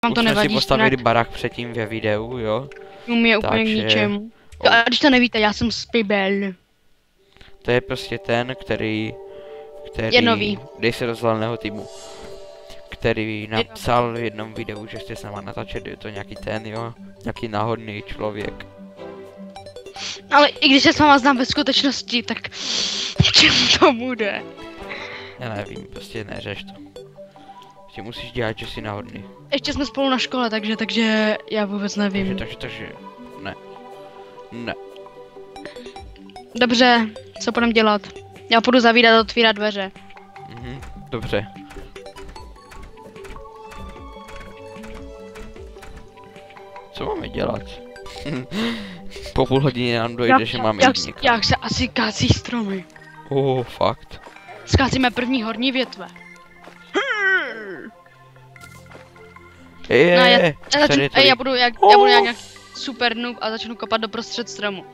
Vám to nevadí. Už jsme si postavili barák předtím ve videu, jo? Mě úplně k ničemu. A když to nevíte, já jsem Spibel. To je prostě ten, který Je nový. Dej se do zeleného týmu. Který napsal v jednom videu, že jste s náma natáčeli, je to nějaký ten, jo? Nějaký náhodný člověk. Ale i když se s váma znám ve skutečnosti, tak čemu to bude? Já nevím, prostě neřeš to. Prostě musíš dělat, že jsi náhodný. Ještě jsme spolu na škole, takže já vůbec nevím. Takže, ne. Ne. Dobře, co budeme dělat? Já půjdu zavírat a otvírat dveře. Dobře. Co máme dělat? Po půl hodině nám dojde, že máme jít někam. Jak se asi kácí stromy? Fakt. Skácíme první horní větve. Já budu jak nějaký super noob a začnu kopat doprostřed stromu.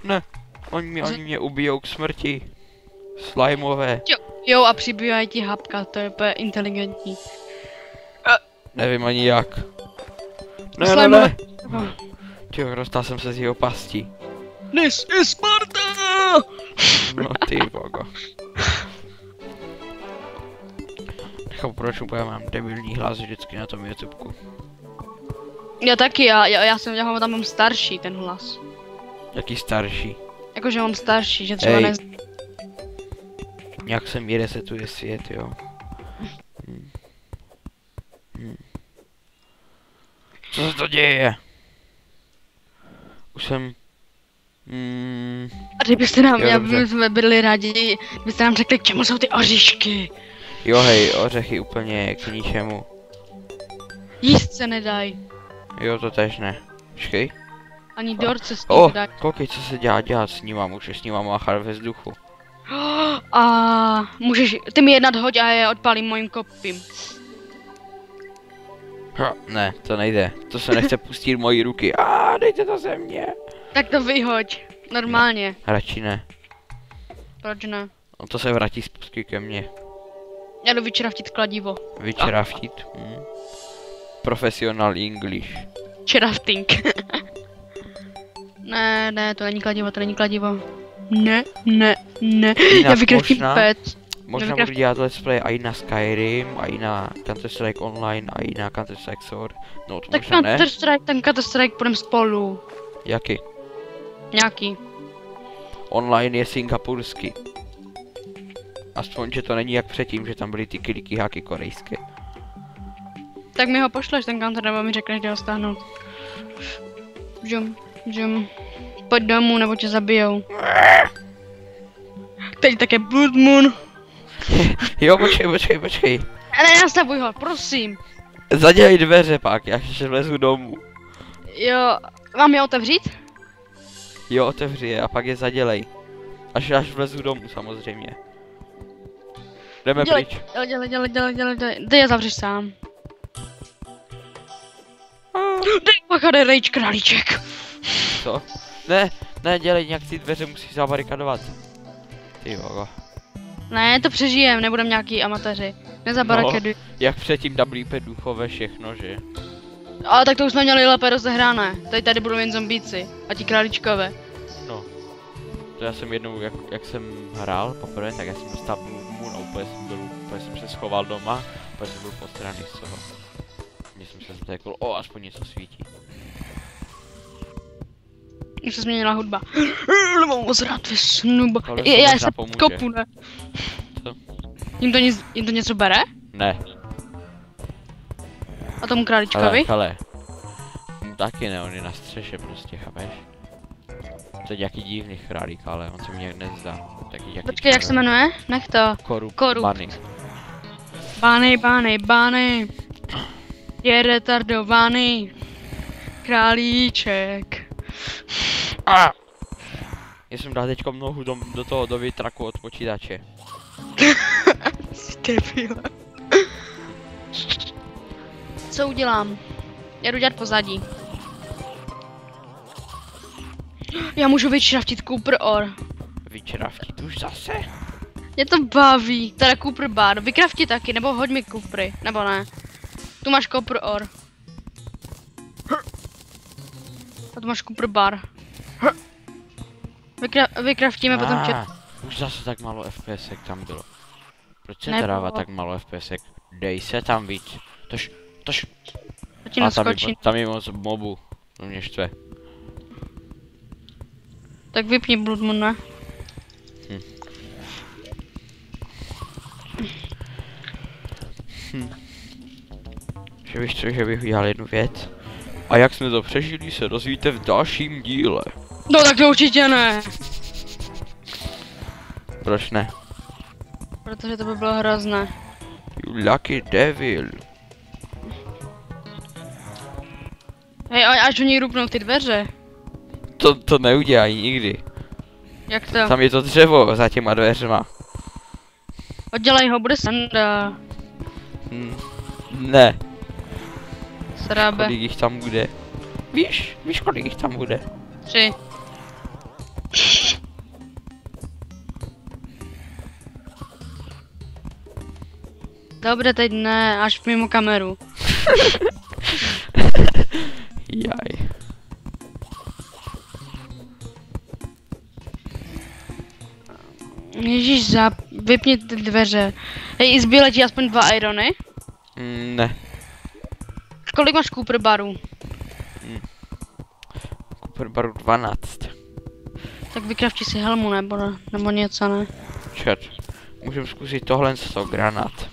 Ne. Oni mě ubijou k smrti. Slimeové. Jo, a přibývají ti hapka, to je úplně inteligentní. Nevím ani jak. Ne. Těho, dostal jsem se z jeho pastí. This is Sparta! No ty vogo. Nechápu, proč úplně mám debilní hlas vždycky na tom YouTubeku. Já taky, já ho tam mám starší, ten hlas. Jaký starší? Jakože mám starší, že třeba Jak se mi resetuje svět, jo. Co se to děje? Už jsem... A kdybyste nám, jsme byli rádi, kdybyste nám řekli, k čemu jsou ty oříšky. Jo hej, ořechy úplně k ničemu. Jíst se nedaj. Jo, to tež ne. Počkej. Ani dorce s tím nedaj. Koukej, co se dělat s nima, můžeš s nima máchat ve vzduchu. A můžeš, ty mi jednat hoď a je odpálím mojím kopím. Ne, to nejde, to se nechce pustit mojí ruky. Dejte to ze mě. Tak to vyhoď, normálně. Ne, radši ne. Proč ne? No to se vrátí zpátky ke mně. Já jdu vyčraftit kladivo. Vyčraftit? Professional English. Črafting. Ne, to není kladivo, Ne. Já vykraftím pec. Možná budu dělat let's play i na Skyrim, i na Counter-Strike Online, i na Counter-Strike Sword. No to možná ne. Ten Counter-Strike půjdem spolu. Jaký? Nějaký. Online je singapurský. Aspoň, že to není jak předtím, že tam byly ty kliky haky korejské. Tak mi ho pošleš ten counter, nebo mi řekneš, kde ho stáhnout. Žum. Pojď domů, nebo tě zabijou. Teď také Blood Moon. Jo, počkej. Ne, nastavuj ho, prosím. Zadělej dveře pak, já ještě vlezu domů. Jo, mám je otevřít? Jo, otevři je a pak je zadělej. Až vlezu domů, samozřejmě. Jdeme pryč. Dělej, ty je zavřeš sám. Dej bacha, dej rage králíček. Co? Ne, dělej, nějak ty dveře musíš zabarikadovat. Ty vogo. Ne, to přežijem, nebudem nějaký amatéři. Nezabarikaduj. No, jak předtím WP duchové všechno, že? Ale tak to už jsme měli lépe rozehrané. Tady budou jen zombíci. A ti králíčkové. No. To já jsem jednou, jak jsem hrál poprvé, tak já jsem dostal Moon, úplně jsem se schoval doma, úplně jsem byl postraný z toho. Když jsem se zatekl, aspoň něco svítí. Už se změnila hudba. Nemám moc rád vysnuba. Já se kopu, ne? Co? Jim to něco bere? Ne. A tomu králíčkovi? Ale. Taky ne, on je na střeše prostě, chápeš? To je nějaký divný králík, ale on se mi nějak nezdá. Počkej, jak se jmenuje? Nech to. Korup. Bany. Je retardovaný. Králíček. Já jsem dal teďko nohu do větraku od počítače. Jsi debil. Co udělám? Já jdu dělat pozadí. Já můžu vyčraftit Cooper Ore. Vyčraftit už zase? Mě to baví. Teda Cooper bar. Vykrafti taky, nebo hoď mi Coopery, nebo ne. Tu máš Copper ore. A tu máš Cooper bar. Vykraftíme potom čet. Už zase tak málo FPSek tam bylo. Proč se Nebylo. dává tak málo FPSek? Dej se tam víc. Tož. To ti A naskočí. tam je moc mobu. To mě štve. Tak vypni Blood Moon, ne? Že víš co, že bych udělal jednu věc? A jak jsme to přežili, se dozvíte v dalším díle. No tak to určitě ne. Proč ne? Protože to by bylo hrozné. You lucky devil. Hej, až oni rupnou ty dveře. To neudělají nikdy. Jak to? Tam je to dřevo za těma dveřma. Oddělej ho, bude sanda. Ne, Srábe. kolik jich tam bude? Víš kolik jich tam bude? 3. Dobře, teď ne, až mimo kameru. Jaj. Ježíš, vypni ty dveře. Hej, zbývají ti aspoň 2 irony? Ne. Kolik máš Cooper barů? Cooper baru 12. Tak vykrafti si helmu nebo něco, ne? Čet. Můžeme zkusit tohle z toho granát.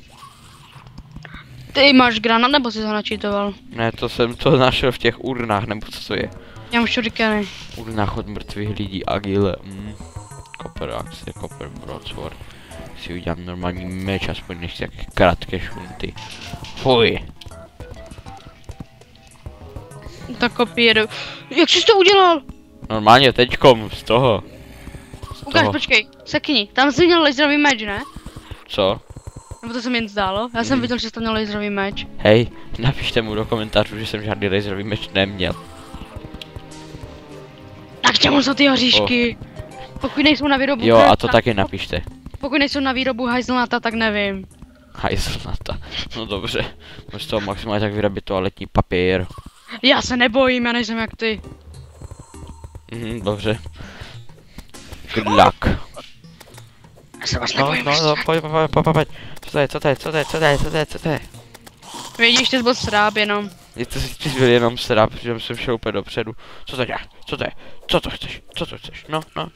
Ty máš granát nebo jsi ho načítoval? Ne, to jsem to našel v těch urnách, nebo co to je? Já mám šurikeny. Urnách od mrtvých lidí, agile. Copper axe, copper broadsword. Si udělám normální meč, aspoň než jak krátké šunty. Fuj. Tak kopíru. Jak jsi to udělal? Normálně teďkom, z toho. Ukáž, počkej, sekni. Tam jsi měl laserový meč, ne? Co? Nebo to se mi jen zdálo? Já jsem viděl, že jsi tam měl laserový meč. Hej, napište mu do komentářů, že jsem žádný laserový meč neměl. Tak čemu jsou ty hoříšky? Pokud nejsou na výrobu... Jo, a to taky napište. Pokud nejsou na výrobu hajzlnata, tak nevím. Hajzlnata. No dobře. Můžu z toho maximálně tak vyrobit toaletní papír. Já se nebojím, já nejsem jak ty. Dobře. Good luck. Já se vás No, nebojím. pojď. Co to je? Vidíš, ty jsi byl sráb jenom. Ty jsi byl jenom srap, že jsem šel úplně dopředu. Co to dělá? Co to je? Co to chceš? Co to chceš?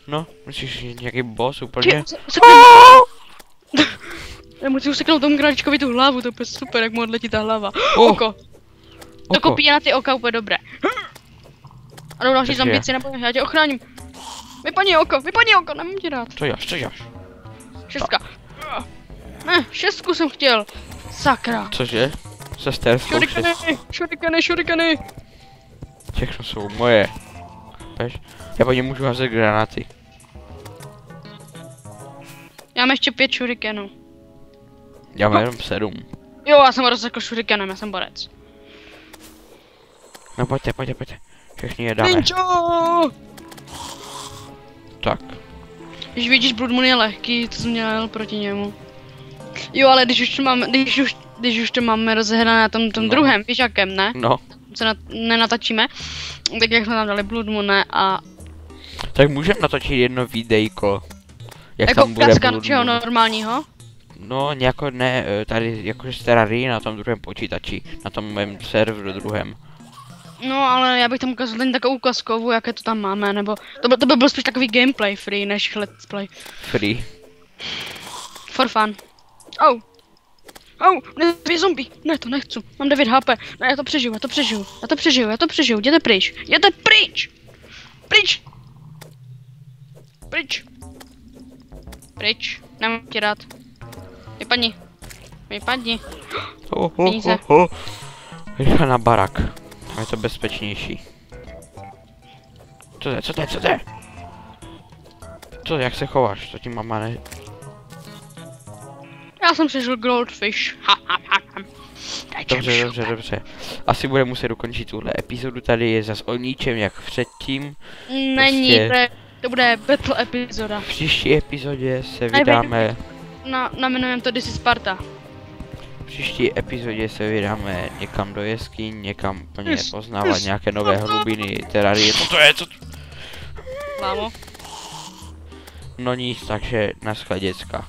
No. Myslíš, že nějaký boss úplně? Já musím useknout tomu králičkovi tu hlavu, to je super, jak mu odletí ta hlava. Oh, Oko. To kopí na ty oka úplně dobré. Ano, další Takže zombici, nebo já tě ochráním. Vypadni oko, nemám tě rád. Co děláš? 6. Ne, 6 jsem chtěl. Sakra. Cože? Sesterskou Šurikany. Všechno jsou moje. Víš? Já po něm můžu házet granáty. Já mám ještě 5 šurikenů. Já mám jenom 7. Jo, já jsem ho rozsekl šurikenem, já jsem borec. No pojďte. Všichni je dáme. Ninja! Tak. Když vidíš, Blood Moon je lehký, to jsem měl proti němu. Jo, ale když už to máme rozehrané na tom druhém, víš jakém, ne? No. Se nenatačíme, tak jak jsme tam dali Blood Moon a... Tak můžeme natočit jedno videjko. Jak jako tam bude pracka Blood našeho Moon. normálního? No, nějako ne, tady jakože z Terrarii na tom druhém počítači. Na tom mém serveru druhém. No, ale já bych tam ukázal jen takovou ukazkovou, jaké to tam máme, nebo... To by byl spíš takový gameplay free, než let's play. Free. For fun. Ne, 2 zombie. Ne, to nechci. Mám 9 HP. Ne, já to přežiju. Jděte pryč. Pryč. Nemám tě rád. Vypadni. Peníze. Rychle na barak. Tam je to bezpečnější. Co to je? Co, jak se chováš? To ti mama ne... Já jsem přežil Goldfish. Dobře. Asi bude muset dokončit tuhle epizodu, tady je zas o ničem jak předtím. Není, Prostě... to bude battle epizoda. V příští epizodě se vydáme namenujeme to This is Sparta. V příští epizodě se vydáme někam do jeskyň, někam úplně poznávat nějaké nové hlubiny, terarie. Co to je? Co to... Lámo. No nic, takže naschle děcka.